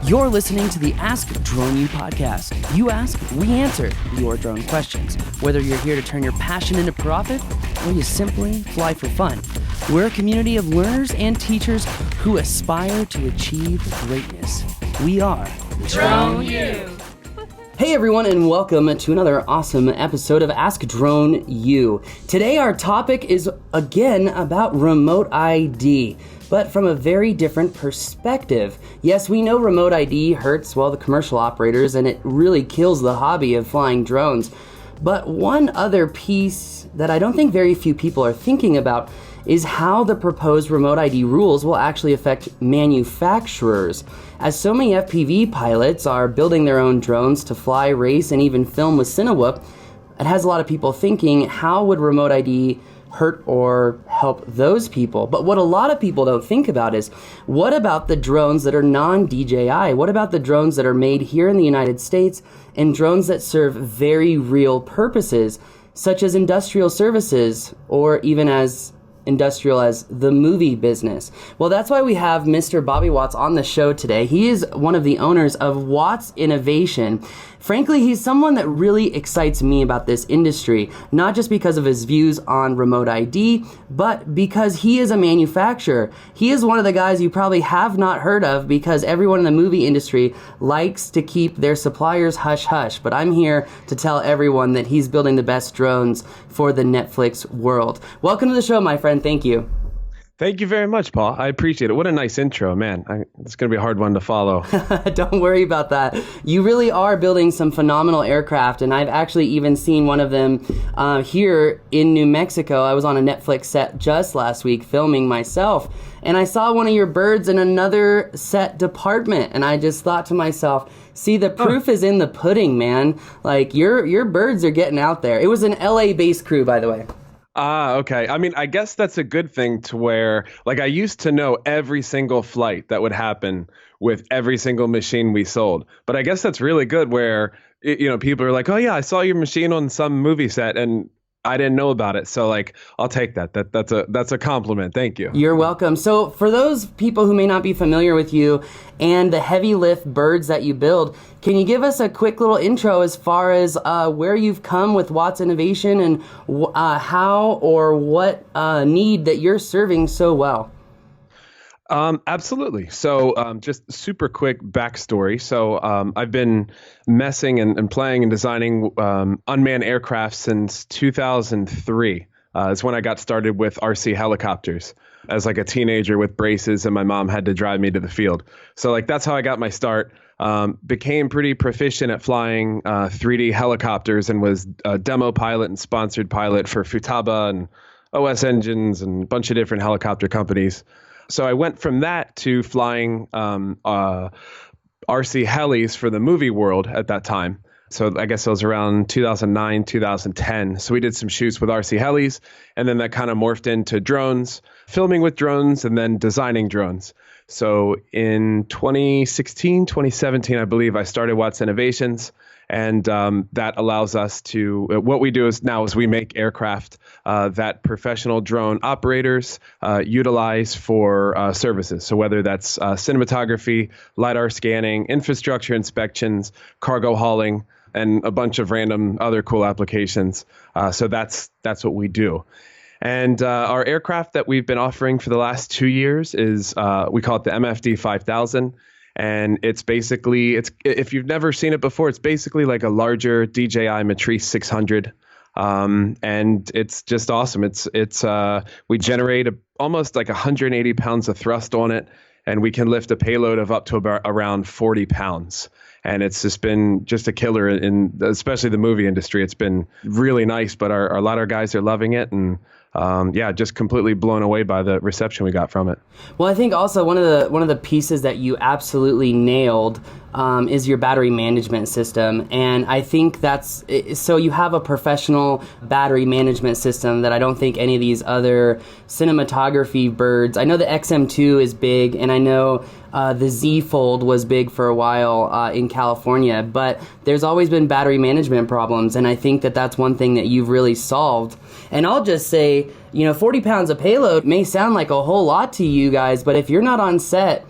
You're listening to the Ask Drone U podcast. You ask, we answer your drone questions. Whether you're here to turn your passion into profit or you simply fly for fun, we're a community of learners and teachers who aspire to achieve greatness. We are Drone U. Hey everyone, and welcome to another awesome episode of Ask Drone U. Today our topic is again about remote ID, but from a very different perspective. Yes, we know remote ID hurts, the commercial operators, and it really kills the hobby of flying drones. But one other piece that I don't think very few people are thinking about is how the proposed remote ID rules will actually affect manufacturers. As so many FPV pilots are building their own drones to fly, race, and even film with Cinewhoop, it has a lot of people thinking, how would remote ID hurt or help those people? But what a lot of people don't think about is, what about the drones that are non-DJI? What about the drones that are made here in the United States and drones that serve very real purposes, such as industrial services or even as industrial as the movie business? Well, that's why we have Mr. Bobby Watts on the show today. He is one of the owners of Watts Innovation. Frankly, he's someone that really excites me about this industry, not just because of his views on remote ID, but because he is a manufacturer. He is one of the guys you probably have not heard of because everyone in the movie industry likes to keep their suppliers hush-hush. But I'm here to tell everyone that he's building the best drones for the Netflix world. Welcome to the show, my friend. Thank you. Thank you very much, Paul. I appreciate it. What a nice intro, man. It's going to be a hard one to follow. Don't worry about that. You really are building some phenomenal aircraft, and I've actually even seen one of them here in New Mexico. I was on a Netflix set just last week filming myself, and I saw one of your birds in another set department, and I just thought to myself, see, the proof is in the pudding, man. Like, your birds are getting out there. It was an LA-based crew, by the way. Okay. I mean, I guess that's a good thing to where, like, I used to know every single flight that would happen with every single machine we sold. But I guess that's really good where, people are like, oh, yeah, I saw your machine on some movie set and I didn't know about it. So, like, I'll take that. That's a compliment. Thank you. You're welcome. So for those people who may not be familiar with you and the heavy lift birds that you build, can you give us a quick little intro as far as where you've come with Watts Innovation and how or what need that you're serving so well? Absolutely. So just super quick backstory. So I've been messing and playing and designing unmanned aircraft since 2003. Is when I got started with RC helicopters as like a teenager with braces, and my mom had to drive me to the field. So like that's how I got my start. Became pretty proficient at flying 3D helicopters and was a demo pilot and sponsored pilot for Futaba and OS Engines and a bunch of different helicopter companies. So I went from that to flying RC helis for the movie world at that time. So I guess it was around 2009, 2010. So we did some shoots with RC helis, and then that kind of morphed into drones, filming with drones, and then designing drones. So in 2016, 2017, I believe, I started Watts Innovations. And that allows us to, what we do is we make aircraft that professional drone operators utilize for services. So whether that's cinematography, LiDAR scanning, infrastructure inspections, cargo hauling, and a bunch of random other cool applications. So that's what we do. And our aircraft that we've been offering for the last 2 years is, we call it the MFD 5000. And it's basically, if you've never seen it before, it's basically like a larger DJI Matrice 600. And it's just awesome. We generate almost like 180 pounds of thrust on it, and we can lift a payload of up to about around 40 pounds. And it's just been just a killer in especially the movie industry. It's been really nice, but a lot of our guys are loving it. And just completely blown away by the reception we got from it. Well, I think also one of the pieces that you absolutely nailed is your battery management system. And I think so you have a professional battery management system that I don't think any of these other cinematography birds, I know the XM2 is big, and I know the Z Fold was big for a while in California, but there's always been battery management problems, and I think that that's one thing that you've really solved. And I'll just say, 40 pounds of payload may sound like a whole lot to you guys, but if you're not on set,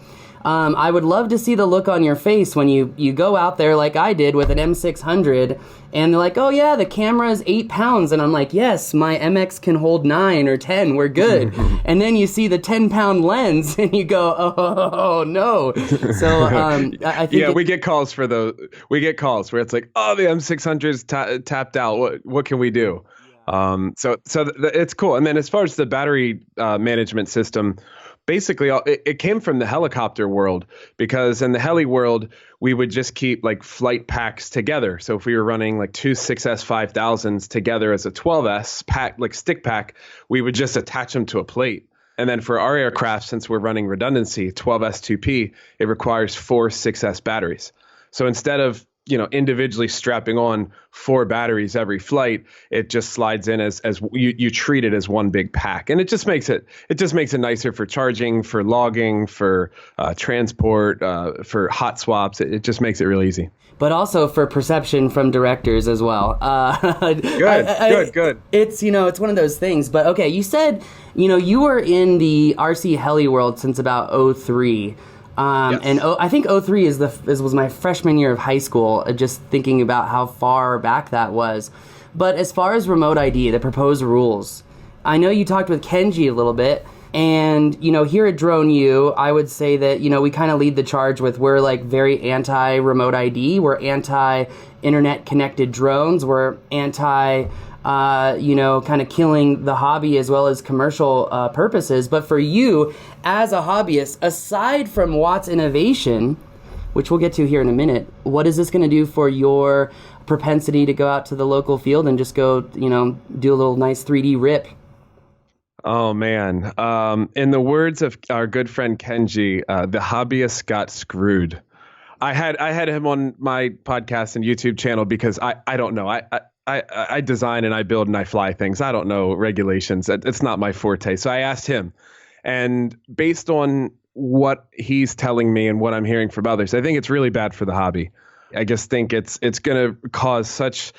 I would love to see the look on your face when you go out there like I did with an M600, and they're like, oh yeah, the camera is 8 pounds. And I'm like, yes, my MX can hold 9 or 10, we're good. And then you see the 10-pound lens and you go, oh no. So I think yeah, we get calls for those. We get calls where it's like, oh, the M600 is tapped out. What can we do? So it's cool. And then as far as the battery management system, basically it came from the helicopter world, because in the heli world, we would just keep like flight packs together. So if we were running like two 6S 5000s together as a 12S pack, like stick pack, we would just attach them to a plate. And then for our aircraft, since we're running redundancy, 12S 2P, it requires 4 6S batteries. So instead of individually strapping on 4 batteries every flight, it just slides in as you treat it as one big pack. And it just makes it nicer for charging, for logging, for transport, for hot swaps. It just makes it real easy. But also for perception from directors as well. Good. It's, it's one of those things. But okay, you said, you were in the RC heli world since about '03. Yes. And I think '03 was my freshman year of high school, just thinking about how far back that was. But as far as remote ID, the proposed rules, I know you talked with Kenji a little bit, and, here at Drone U, I would say that, we kind of lead the charge with, we're like very anti-remote ID, we're anti-internet connected drones, we're anti kind of killing the hobby as well as commercial purposes. But for you, as a hobbyist, aside from Watt's innovation, which we'll get to here in a minute, what is this going to do for your propensity to go out to the local field and just go, do a little nice 3D rip? Oh, man. In the words of our good friend Kenji, the hobbyists got screwed. I had him on my podcast and YouTube channel because I don't know. I design and I build and I fly things. I don't know regulations. It's not my forte. So I asked him, and based on what he's telling me and what I'm hearing from others, I think it's really bad for the hobby. I just think it's going to cause such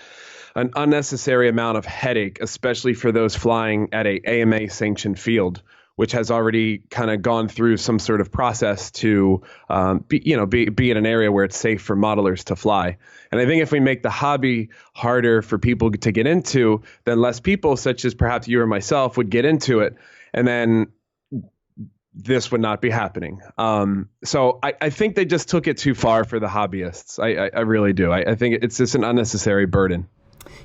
an unnecessary amount of headache, especially for those flying at a AMA sanctioned field, which has already kind of gone through some sort of process to be in an area where it's safe for modelers to fly. And I think if we make the hobby harder for people to get into, then less people, such as perhaps you or myself, would get into it. And then this would not be happening. So I think they just took it too far for the hobbyists. I really do. I think it's just an unnecessary burden.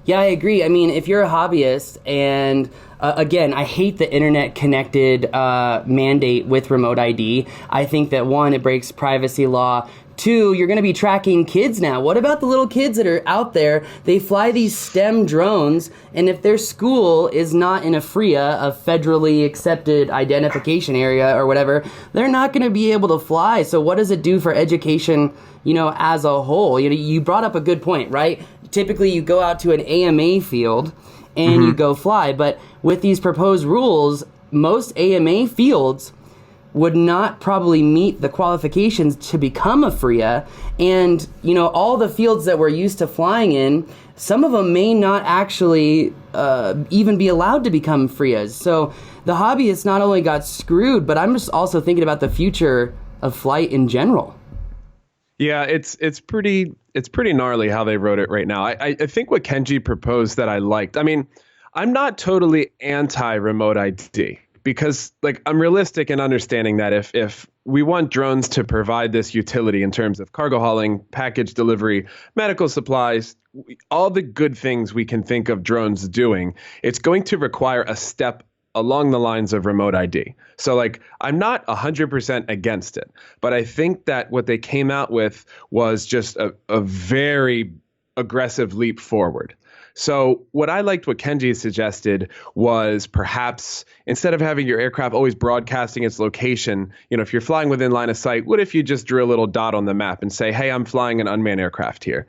Yeah, I agree. I mean, if you're a hobbyist, and again, I hate the internet connected mandate with remote ID. I think that 1, it breaks privacy law. 2, you're going to be tracking kids now. What about the little kids that are out there? They fly these STEM drones, and if their school is not in a FRIA, a federally accepted identification area or whatever, they're not going to be able to fly. So what does it do for education, as a whole? You brought up a good point, right? Typically, you go out to an AMA field and you go fly. But with these proposed rules, most AMA fields would not probably meet the qualifications to become a FRIA. And, all the fields that we're used to flying in, some of them may not actually even be allowed to become FRIAs. So the hobbyists not only got screwed, but I'm just also thinking about the future of flight in general. Yeah, it's pretty gnarly how they wrote it right now. I think what Kenji proposed that I liked. I mean, I'm not totally anti-remote ID, because I'm realistic in understanding that if we want drones to provide this utility in terms of cargo hauling, package delivery, medical supplies, all the good things we can think of drones doing, it's going to require a step along the lines of remote ID. So I'm not 100% against it, but I think that what they came out with was just a very aggressive leap forward. So what I liked what Kenji suggested was perhaps instead of having your aircraft always broadcasting its location, if you're flying within line of sight, what if you just drew a little dot on the map and say, hey, I'm flying an unmanned aircraft here?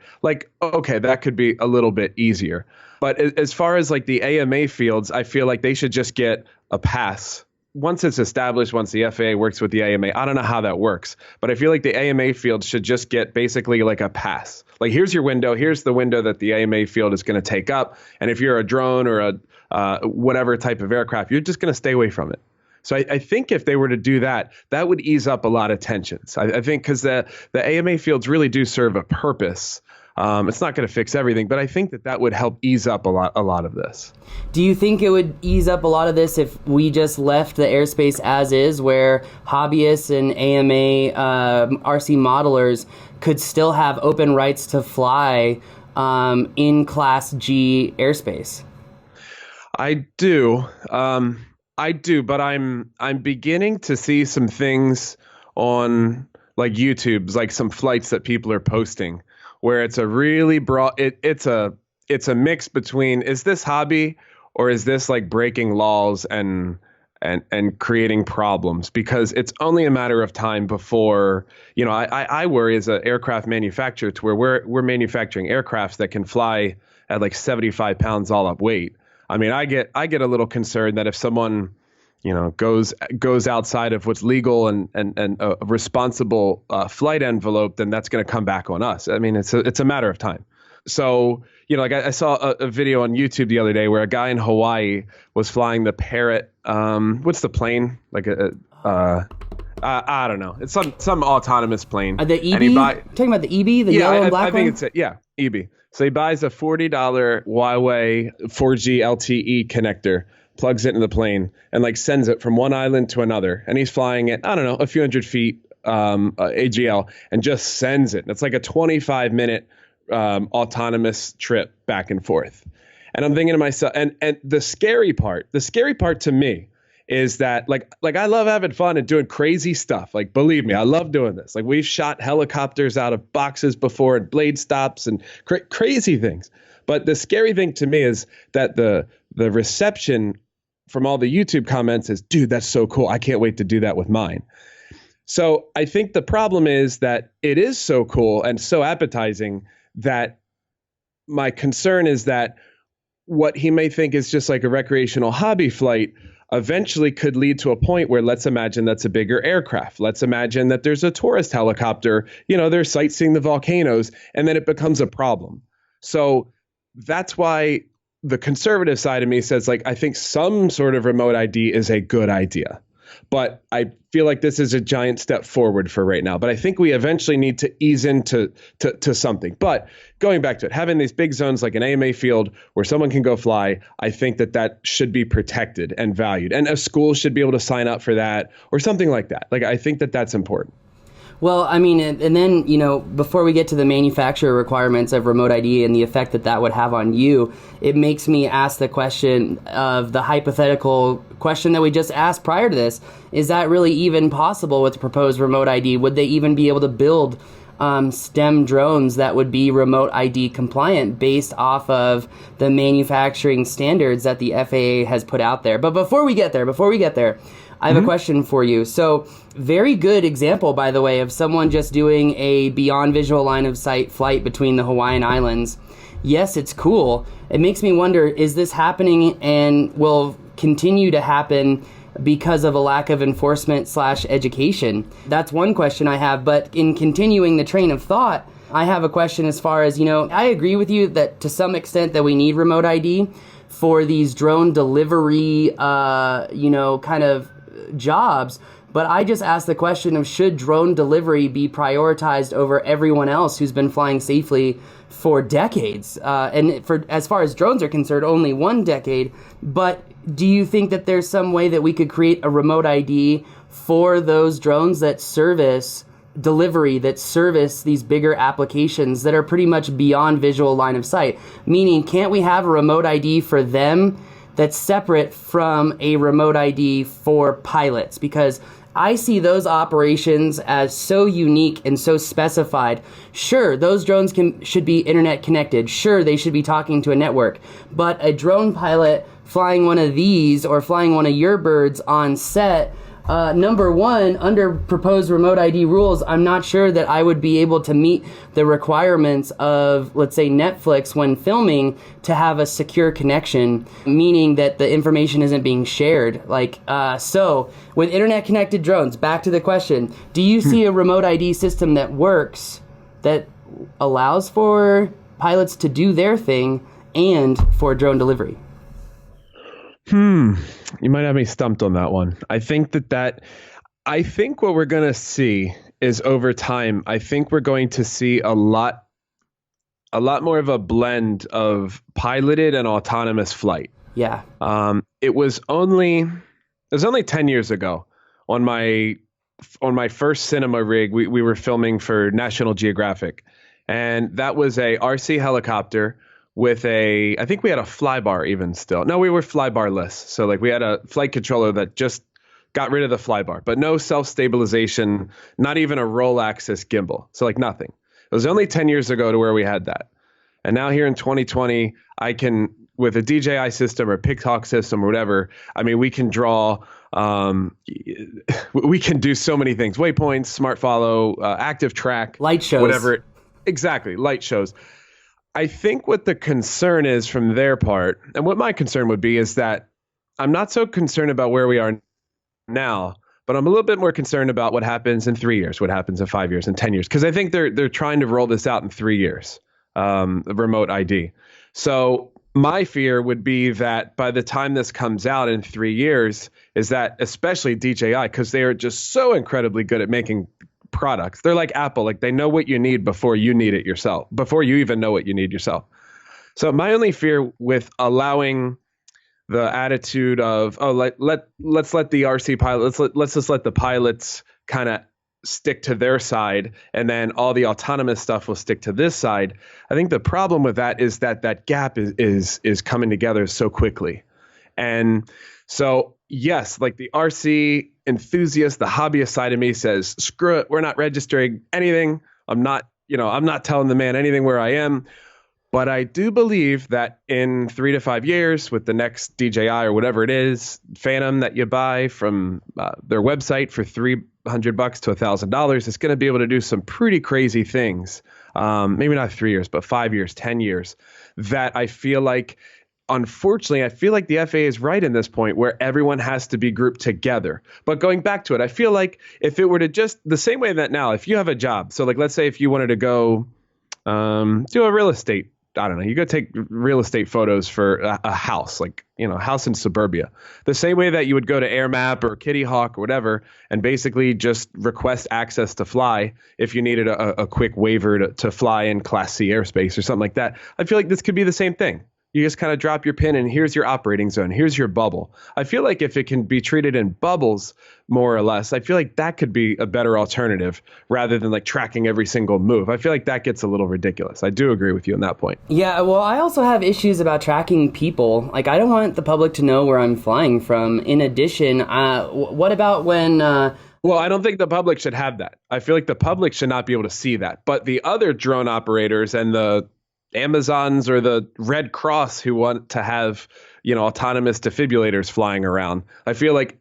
Okay, that could be a little bit easier. But as far as the AMA fields, I feel like they should just get a pass. Once it's established, once the FAA works with the AMA, I don't know how that works, but I feel like the AMA field should just get basically a pass. Here's your window. Here's the window that the AMA field is going to take up. And if you're a drone or a whatever type of aircraft, you're just going to stay away from it. So I think if they were to do that, that would ease up a lot of tensions. I think because the AMA fields really do serve a purpose. It's not going to fix everything, but I think that would help ease up a lot of this. Do you think it would ease up a lot of this if we just left the airspace as is, where hobbyists and AMA RC modelers could still have open rights to fly in Class G airspace? I do, but I'm beginning to see some things on like YouTube's, like some flights that people are posting, where it's a really broad. It's a mix between, is this hobby or is this like breaking laws and creating problems? Because it's only a matter of time before, I worry as an aircraft manufacturer to where we're manufacturing aircrafts that can fly at like 75 pounds all up weight. I mean, I get a little concerned that if someone, goes outside of what's legal and a responsible flight envelope, then that's going to come back on us. I mean, it's a matter of time. So, like I saw a video on YouTube the other day where a guy in Hawaii was flying the Parrot. What's the plane? Like I don't know. It's some autonomous plane. The EB? Talking about the EB, the yellow and black one? I think it's EB. So he buys a $40 Huawei 4G LTE connector, plugs it into the plane, and like sends it from one island to another. And he's flying at, I don't know, a few hundred feet AGL, and just sends it. And it's like a 25-minute autonomous trip back and forth. And I'm thinking to myself, and the scary part to me is that like I love having fun and doing crazy stuff. Like, believe me, I love doing this. Like, we've shot helicopters out of boxes before and blade stops and crazy things. But the scary thing to me is that the reception from all the YouTube comments is, dude, that's so cool. I can't wait to do that with mine. So I think the problem is that it is so cool and so appetizing that my concern is that what he may think is just like a recreational hobby flight eventually could lead to a point where, let's imagine that's a bigger aircraft. Let's imagine that there's a tourist helicopter, they're sightseeing the volcanoes, and then it becomes a problem. So that's why the conservative side of me says, like, I think some sort of remote ID is a good idea. But I feel like this is a giant step forward for right now. But I think we eventually need to ease into something. But going back to it, having these big zones like an AMA field where someone can go fly, I think that should be protected and valued. And a school should be able to sign up for that or something like that. Like, I think that's important. Well, I mean, and then, before we get to the manufacturer requirements of remote ID and the effect that would have on you, it makes me ask the question of the hypothetical question that we just asked prior to this. Is that really even possible with the proposed remote ID? Would they even be able to build STEM drones that would be remote ID compliant based off of the manufacturing standards that the FAA has put out there? But before we get there, I have a question for you. So, very good example, by the way, of someone just doing a beyond visual line of sight flight between the Hawaiian Islands. Yes, it's cool. It makes me wonder, is this happening and will continue to happen because of a lack of enforcement / education? That's one question I have. But in continuing the train of thought, I have a question as far as, I agree with you that to some extent that we need remote ID for these drone delivery, kind of jobs. But I just asked the question of, should drone delivery be prioritized over everyone else who's been flying safely for decades? And for as far as drones are concerned, only 1 decade. But do you think that there's some way that we could create a remote ID for those drones that service delivery, that service these bigger applications that are pretty much beyond visual line of sight? Meaning, can't we have a remote ID for them that's separate from a remote ID for pilots? Because I see those operations as so unique and so specified. Sure, those drones should be internet connected. Sure, they should be talking to a network. But a drone pilot flying one of these or flying one of your birds on set, number one, under proposed remote ID rules, I'm not sure that I would be able to meet the requirements of, let's say, Netflix when filming to have a secure connection, meaning that the information isn't being shared. So with internet connected drones, back to the question, do you see a remote ID system that works, that allows for pilots to do their thing and for drone delivery? You might have me stumped on that one. I think what we're going to see is over time, I think we're going to see a lot more of a blend of piloted and autonomous flight. Yeah. It was only 10 years ago on my first cinema rig. We were filming for National Geographic, and that was a RC helicopter with I think we had a flybar even still. No, we were flybarless. So like we had a flight controller that just got rid of the flybar, but no self-stabilization, not even a roll axis gimbal. So like nothing. It was only 10 years ago to where we had that. And now here in 2020, I can, with a DJI system or PigHawk system or whatever, I mean, we can draw, we can do so many things. Waypoints, smart follow, active track. Light shows. Whatever. Exactly. Light shows. I think what the concern is from their part, and what my concern would be, is that I'm not so concerned about where we are now, but I'm a little bit more concerned about what happens in 3 years, what happens in 5 years, and 10 years, because I think they're trying to roll this out in 3 years, remote ID. So my fear would be that by the time this comes out in 3 years, is that especially DJI, because they are just so incredibly good at making products. They're like Apple, like they know what you need before you need it yourself, before you even know what you need yourself. So my only fear with allowing the attitude of, oh, let's let the RC pilot, let's just let the pilots kind of stick to their side, and then all the autonomous stuff will stick to this side. I think the problem with that is that gap is coming together so quickly. And so, yes, like the RC enthusiast, the hobbyist side of me says, screw it, we're not registering anything. I'm not telling the man anything where I am. But I do believe that in 3 to 5 years, with the next DJI or whatever it is, Phantom that you buy from their website for $300 to $1,000, it's going to be able to do some pretty crazy things. Maybe not 3 years, but 5 years, 10 years. That I feel like, unfortunately, I feel like the FAA is right in this point where everyone has to be grouped together. But going back to it, I feel like if it were to just the same way that now, if you have a job, so like let's say if you wanted to go do a real estate, I don't know, you go take real estate photos for a house, like, house in suburbia. The same way that you would go to AirMap or Kitty Hawk or whatever and basically just request access to fly if you needed a quick waiver to fly in Class C airspace or something like that. I feel like this could be the same thing. You just kind of drop your pin and here's your operating zone. Here's your bubble. I feel like if it can be treated in bubbles, more or less, I feel like that could be a better alternative rather than like tracking every single move. I feel like that gets a little ridiculous. I do agree with you on that point. Yeah, well, I also have issues about tracking people. Like, I don't want the public to know where I'm flying from. In addition, what about when... Well, I don't think the public should have that. I feel like the public should not be able to see that. But the other drone operators and the Amazons or the Red Cross who want to have, autonomous defibrillators flying around, I feel like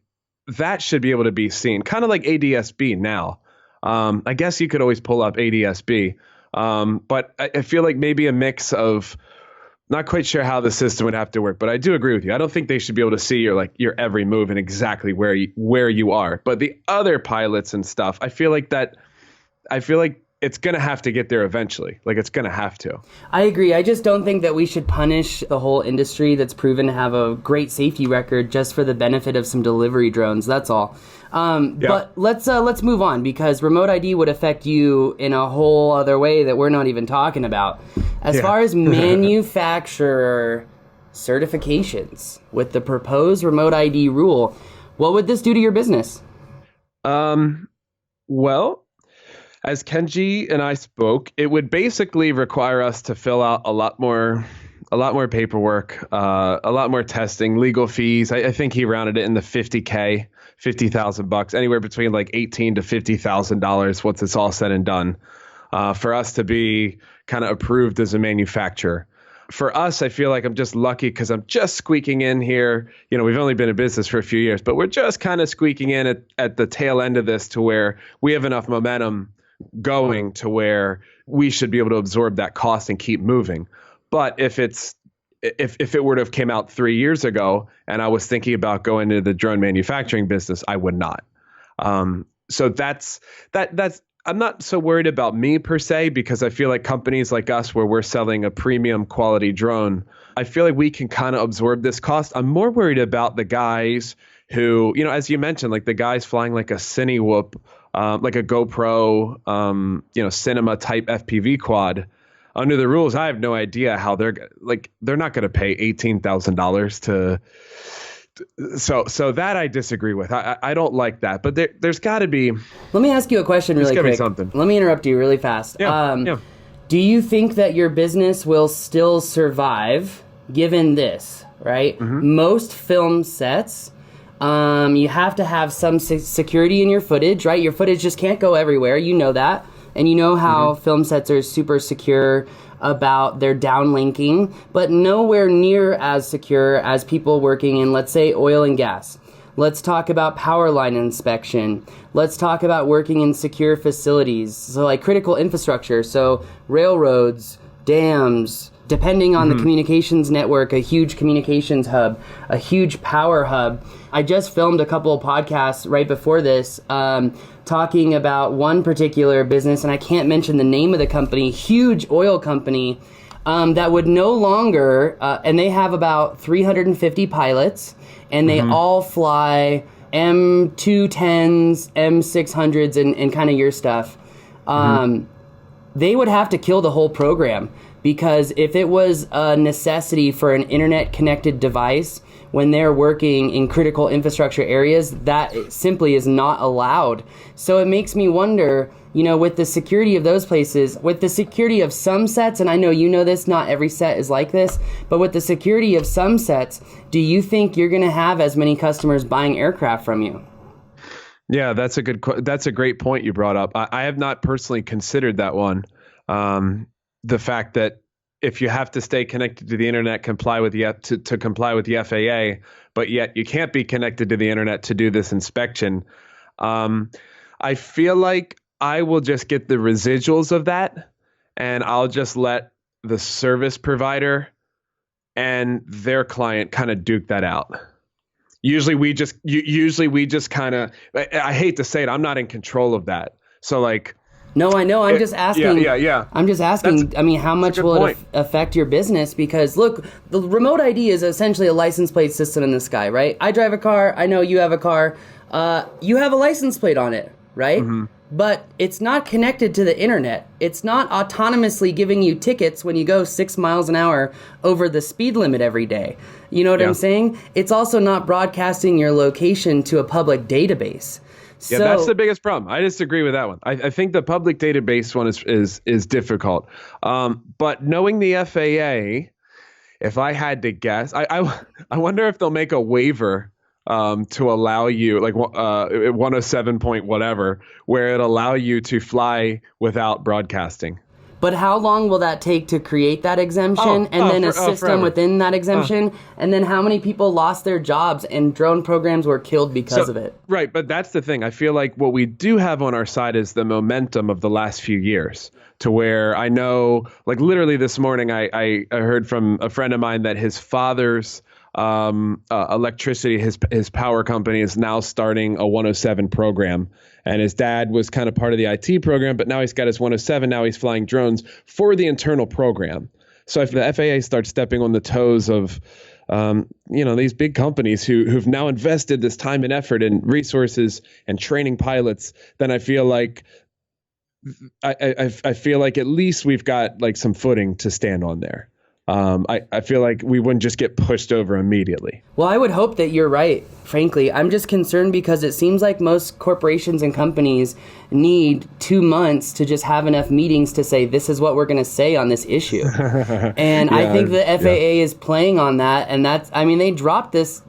that should be able to be seen, kind of like ADS-B now. I guess you could always pull up ADS-B, but I feel like maybe a mix of, not quite sure how the system would have to work, but I do agree with you. I don't think they should be able to see your every move and exactly where you are. But the other pilots and stuff, I feel like it's going to have to get there eventually. Like, it's going to have to. I agree. I just don't think that we should punish the whole industry that's proven to have a great safety record just for the benefit of some delivery drones. That's all. But let's move on, because remote ID would affect you in a whole other way that we're not even talking about. As far as manufacturer certifications, with the proposed remote ID rule, what would this do to your business? Well, as Kenji and I spoke, it would basically require us to fill out a lot more paperwork, a lot more testing, legal fees. I think he rounded it in the $50,000, anywhere between like $18,000 to $50,000 once it's all said and done, for us to be kind of approved as a manufacturer. For us, I feel like I'm just lucky because I'm just squeaking in here. We've only been in business for a few years, but we're just kind of squeaking in at the tail end of this to where we have enough momentum going to where we should be able to absorb that cost and keep moving. But if it were to have came out 3 years ago and I was thinking about going into the drone manufacturing business, I would not. So that's I'm not so worried about me per se, because I feel like companies like us, where we're selling a premium quality drone, I feel like we can kind of absorb this cost. I'm more worried about the guys who, as you mentioned, like the guys flying like a Cinewhoop, like a GoPro, cinema type FPV quad. Under the rules, I have no idea how they're not going to pay $18,000 to. So that I disagree with. I don't like that. But there's got to be. Let me ask you a question really quick. There's got to be something. Let me interrupt you really fast. Yeah. Do you think that your business will still survive given this, right? Mm-hmm. Most film sets, you have to have some security in your footage, right? Your footage just can't go everywhere. You know that. And you know how film sets are super secure about their downlinking, but nowhere near as secure as people working in, let's say, oil and gas. Let's talk about power line inspection. Let's talk about working in secure facilities. So like critical infrastructure. So railroads, dams, depending on the communications network, a huge communications hub, a huge power hub. I just filmed a couple of podcasts right before this, talking about one particular business, and I can't mention the name of the company, huge oil company, that would no longer, and they have about 350 pilots, and they all fly M210s, M600s, and kind of your stuff. They would have to kill the whole program, because if it was a necessity for an internet-connected device when they're working in critical infrastructure areas, that simply is not allowed. So it makes me wonder, with the security of those places, with the security of some sets, and I know you know this, not every set is like this, but with the security of some sets, do you think you're going to have as many customers buying aircraft from you? Yeah, that's a great point you brought up. I have not personally considered that one. The fact that if you have to stay connected to the internet, comply with to comply with the FAA, but yet you can't be connected to the internet to do this inspection. I feel like I will just get the residuals of that, and I'll just let the service provider and their client kind of duke that out. Usually we just kind of, I hate to say it, I'm not in control of that. So like, no, I know. I'm just asking. Yeah. I'm just asking. How much will it affect your business? Because look, the remote ID is essentially a license plate system in the sky, right? I drive a car. I know you have a car. You have a license plate on it, right? But it's not connected to the internet. It's not autonomously giving you tickets when you go 6 miles an hour over the speed limit every day. You know what I'm saying? It's also not broadcasting your location to a public database. Yeah, that's the biggest problem. I disagree with that one. I think the public database one is difficult. But knowing the FAA, if I had to guess, I wonder if they'll make a waiver to allow you, like 107 point whatever, where it allow you to fly without broadcasting. But how long will that take to create that exemption, and then a system within that exemption, and then how many people lost their jobs and drone programs were killed because of it? Right, but that's the thing. I feel like what we do have on our side is the momentum of the last few years, to where I know, like literally this morning, I heard from a friend of mine that his father's electricity, his power company is now starting a 107 program. And his dad was kind of part of the IT program, but now he's got his 107. Now he's flying drones for the internal program. So if the FAA starts stepping on the toes of, these big companies who've now invested this time and effort and resources and training pilots, then I feel like I feel like at least we've got like some footing to stand on there. I feel like we wouldn't just get pushed over immediately. Well, I would hope that you're right, frankly. I'm just concerned because it seems like most corporations and companies need 2 months to just have enough meetings to say, this is what we're going to say on this issue. And I think the FAA is playing on that. And they dropped this,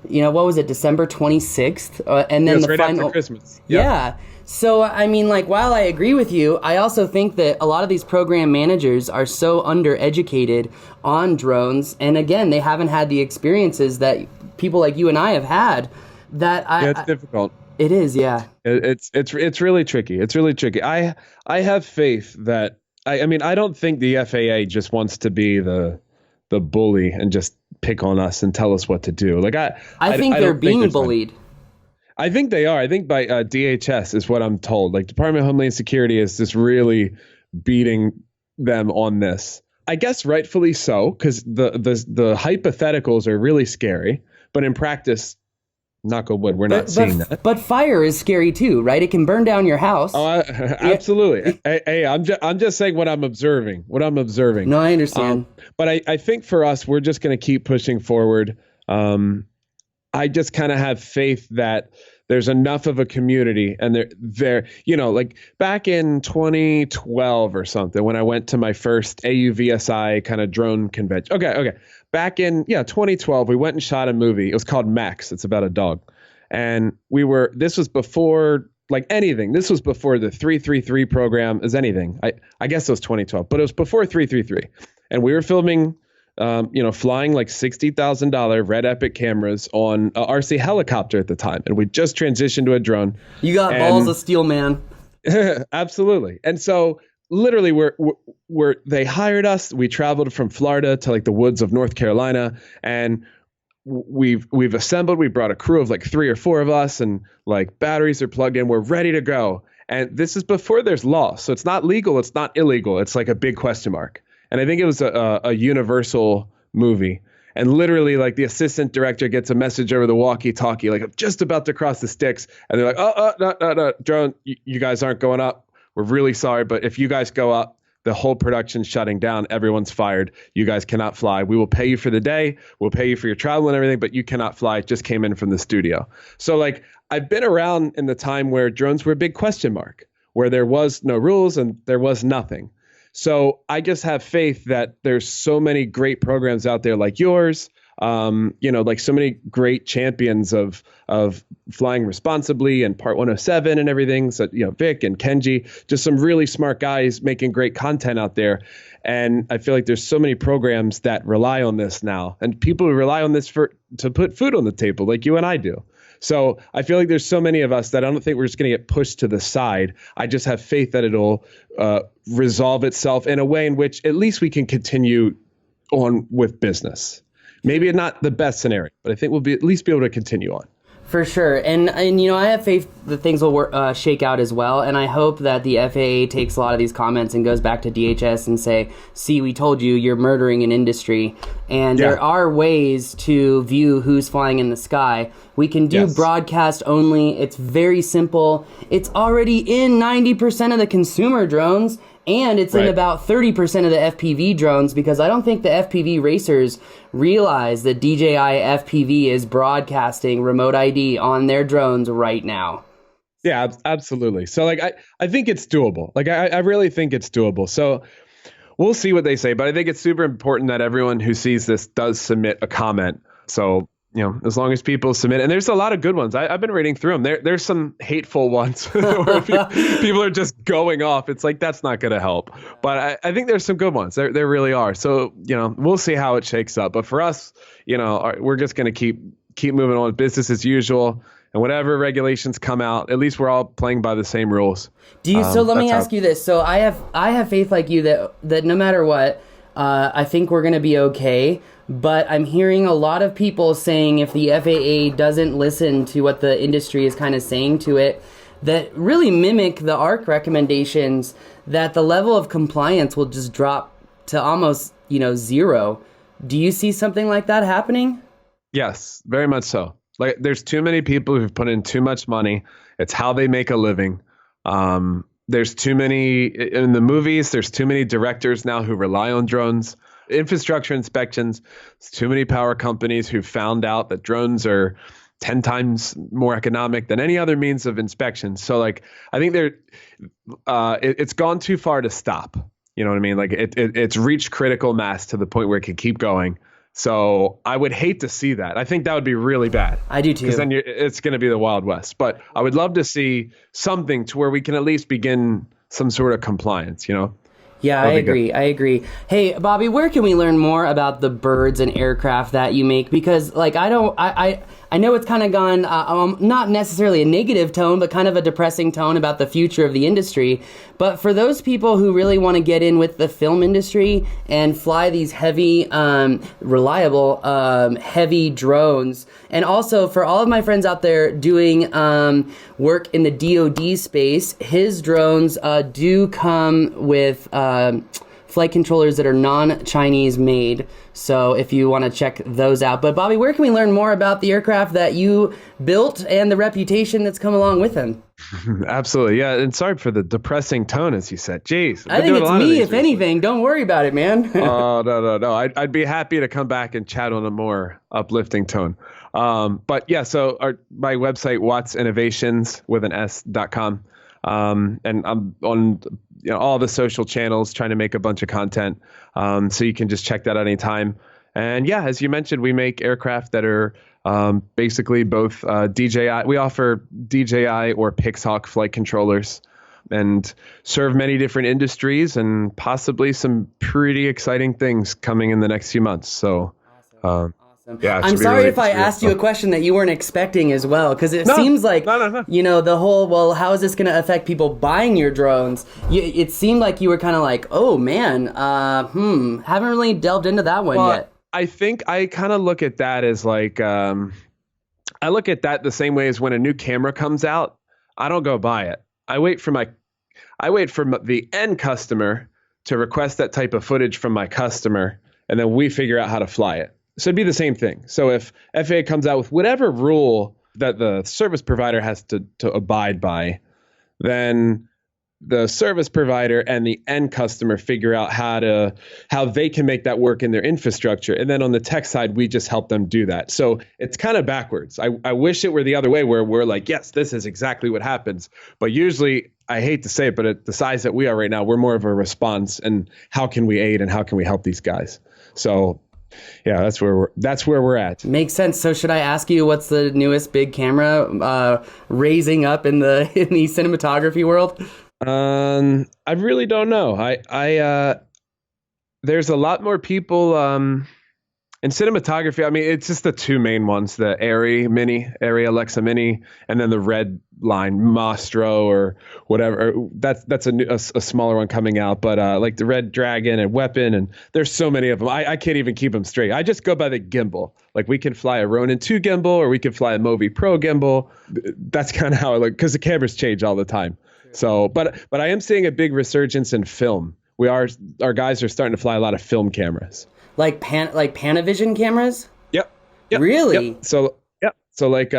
what was it, December 26th? And then right after Christmas. Yeah. So, while I agree with you, I also think that a lot of these program managers are so undereducated on drones. And again, they haven't had the experiences that people like you and I have had. It's difficult. It is, yeah. It's really tricky. It's really tricky. I have faith that, I don't think the FAA just wants to be the bully and just pick on us and tell us what to do. Like I think they're being bullied. I think they are. I think by DHS is what I'm told. Like Department of Homeland Security is just really beating them on this. I guess rightfully so, because the hypotheticals are really scary. But in practice, knock on wood, we're not seeing that. But fire is scary too, right? It can burn down your house. Oh, absolutely. Hey, I'm just saying what I'm observing. No, I understand. But I think for us, we're just going to keep pushing forward. I just kind of have faith that there's enough of a community, and they're like back in 2012 or something when I went to my first AUVSI kind of drone convention. Okay. Back in 2012, we went and shot a movie. It was called Max. It's about a dog, and this was before like anything. This was before the 333 program as anything. I guess it was 2012, but it was before 333, and we were filming. Flying like $60,000 Red Epic cameras on a RC helicopter at the time. And we just transitioned to a drone. You got balls of steel, man. Absolutely. And so literally they hired us. We traveled from Florida to like the woods of North Carolina, and we've assembled. We brought a crew of like 3 or 4 of us, and like batteries are plugged in. We're ready to go. And this is before there's law. So it's not legal. It's not illegal. It's like a big question mark. And I think it was a Universal movie. And literally, like, the assistant director gets a message over the walkie-talkie, like, I'm just about to cross the sticks. And they're like, no, drone, you guys aren't going up. We're really sorry. But if you guys go up, the whole production's shutting down. Everyone's fired. You guys cannot fly. We will pay you for the day. We'll pay you for your travel and everything, but you cannot fly. It just came in from the studio. So, like, I've been around in the time where drones were a big question mark, where there was no rules and there was nothing. So I just have faith that there's so many great programs out there like yours, like so many great champions of flying responsibly and Part 107 and everything. So, Vic and Kenji, just some really smart guys making great content out there. And I feel like there's so many programs that rely on this now, and people who rely on this to put food on the table like you and I do. So I feel like there's so many of us that I don't think we're just going to get pushed to the side. I just have faith that it'll resolve itself in a way in which at least we can continue on with business. Maybe not the best scenario, but I think we'll at least be able to continue on. For sure. And I have faith that things will shake out as well. And I hope that the FAA takes a lot of these comments and goes back to DHS and say, see, we told you, you're murdering an industry. And there are ways to view who's flying in the sky. We can do broadcast only. It's very simple. It's already in 90% of the consumer drones. And it's in about 30% of the FPV drones, because I don't think the FPV racers realize that DJI FPV is broadcasting remote ID on their drones right now. Yeah, absolutely. So like, I think it's doable. Like, I really think it's doable. So we'll see what they say, but I think it's super important that everyone who sees this does submit a comment. So, as long as people submit, and there's a lot of good ones. I've been reading through them. There's some hateful ones where people are just going off. It's like, that's not going to help. But I think there's some good ones. There really are. So, we'll see how it shakes up. But for us, we're just going to keep moving on, business as usual. And whatever regulations come out, at least we're all playing by the same rules. So let me ask you this. So I have faith like you that no matter what, I think we're going to be okay. But I'm hearing a lot of people saying if the FAA doesn't listen to what the industry is kind of saying to it, that really mimic the ARC recommendations, that the level of compliance will just drop to almost, zero. Do you see something like that happening? Yes, very much so. Like, there's too many people who've put in too much money. It's how they make a living. There's too many in the movies. There's too many directors now who rely on drones. Infrastructure inspections. There's too many power companies who found out that drones are 10 times more economic than any other means of inspection. So like, I think it's gone too far to stop. You know what I mean? Like it's reached critical mass to the point where it could keep going. So I would hate to see that. I think that would be really bad. I do too. Because then it's going to be the Wild West. But I would love to see something to where we can at least begin some sort of compliance, Yeah, I agree. Hey, Bobby, where can we learn more about the birds and aircraft that you make? Because like I I know it's kind of gone, not necessarily a negative tone, but kind of a depressing tone about the future of the industry. But for those people who really want to get in with the film industry and fly these heavy, reliable, heavy drones, and also for all of my friends out there doing work in the DoD space, his drones do come with flight controllers that are non-Chinese made. So if you want to check those out. But Bobby, where can we learn more about the aircraft that you built and the reputation that's come along with them? Absolutely. Yeah. And sorry for the depressing tone, as you said. Jeez. I think it's me, if anything. Don't worry about it, man. Oh, no. I'd be happy to come back and chat on a more uplifting tone. But yeah, so my website, wattsinnovations with an S.com. And I'm on all the social channels trying to make a bunch of content. So you can just check that out anytime. And yeah, as you mentioned, we make aircraft that are basically both DJI. We offer DJI or Pixhawk flight controllers and serve many different industries and possibly some pretty exciting things coming in the next few months. So yeah, I'm sorry if I asked you a question that you weren't expecting as well, because it seems like, no. The whole, well, how is this going to affect people buying your drones? It seemed like you were kind of like, oh, man, haven't really delved into that one yet. I think I kind of look at that as like, I look at that the same way as when a new camera comes out, I don't go buy it. I wait for the end customer to request that type of footage from my customer, and then we figure out how to fly it. So it'd be the same thing. So if FAA comes out with whatever rule that the service provider has to abide by, then the service provider and the end customer figure out how they can make that work in their infrastructure. And then on the tech side, we just help them do that. So it's kind of backwards. I wish it were the other way, where we're like, yes, this is exactly what happens. But usually, I hate to say it, but at the size that we are right now, we're more of a response, and how can we aid and how can we help these guys? So yeah, that's where we're at. Makes sense. So should I ask you what's the newest big camera raising up in the cinematography world? I really don't know. I there's a lot more people in cinematography. I mean, it's just the two main ones: the Arri Alexa Mini, and then the red line Mastro or whatever. That's a smaller one coming out, but like the Red Dragon and Weapon, and there's so many of them. I can't even keep them straight. I just go by the gimbal. Like, we can fly a Ronin 2 gimbal, or we can fly a Movi Pro gimbal. That's kind of how I look, because the cameras change all the time. So, but I am seeing a big resurgence in film. Our guys are starting to fly a lot of film cameras. Like Panavision cameras? Yep. Really? Yep. So like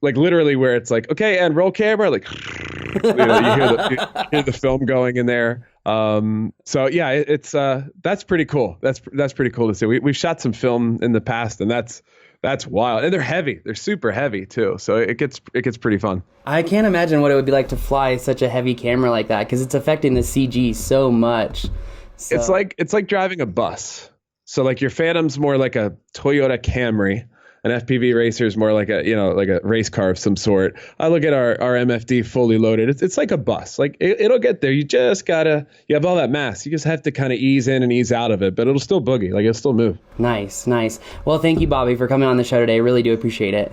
literally where it's like, okay, and roll camera, like you hear the film going in there. So yeah, it's that's pretty cool. That's pretty cool to see. We've shot some film in the past, and that's wild. And they're heavy. They're super heavy too. So it gets pretty fun. I can't imagine what it would be like to fly such a heavy camera like that, because it's affecting the CG so much. So. It's like driving a bus. So like your Phantom's more like a Toyota Camry. An FPV racer is more like a race car of some sort. I look at our MFD fully loaded. It's like a bus. Like it'll get there. You just you have all that mass. You just have to kind of ease in and ease out of it, but it'll still boogie. Like, it'll still move. Nice. Well, thank you, Bobby, for coming on the show today. I really do appreciate it.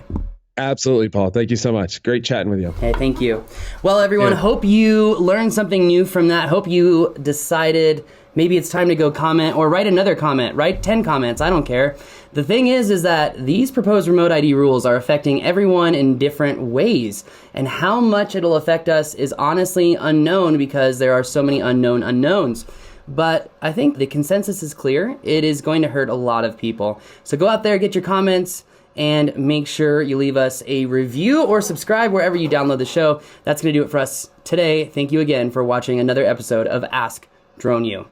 Absolutely, Paul. Thank you so much. Great chatting with you. Hey, thank you. Well, everyone, hope you learned something new from that. Hope you decided maybe it's time to go comment, or write another comment. Write 10 comments. I don't care. The thing is that these proposed remote ID rules are affecting everyone in different ways. And how much it'll affect us is honestly unknown, because there are so many unknown unknowns. But I think the consensus is clear. It is going to hurt a lot of people. So go out there, get your comments, and make sure you leave us a review or subscribe wherever you download the show. That's going to do it for us today. Thank you again for watching another episode of Ask Drone U.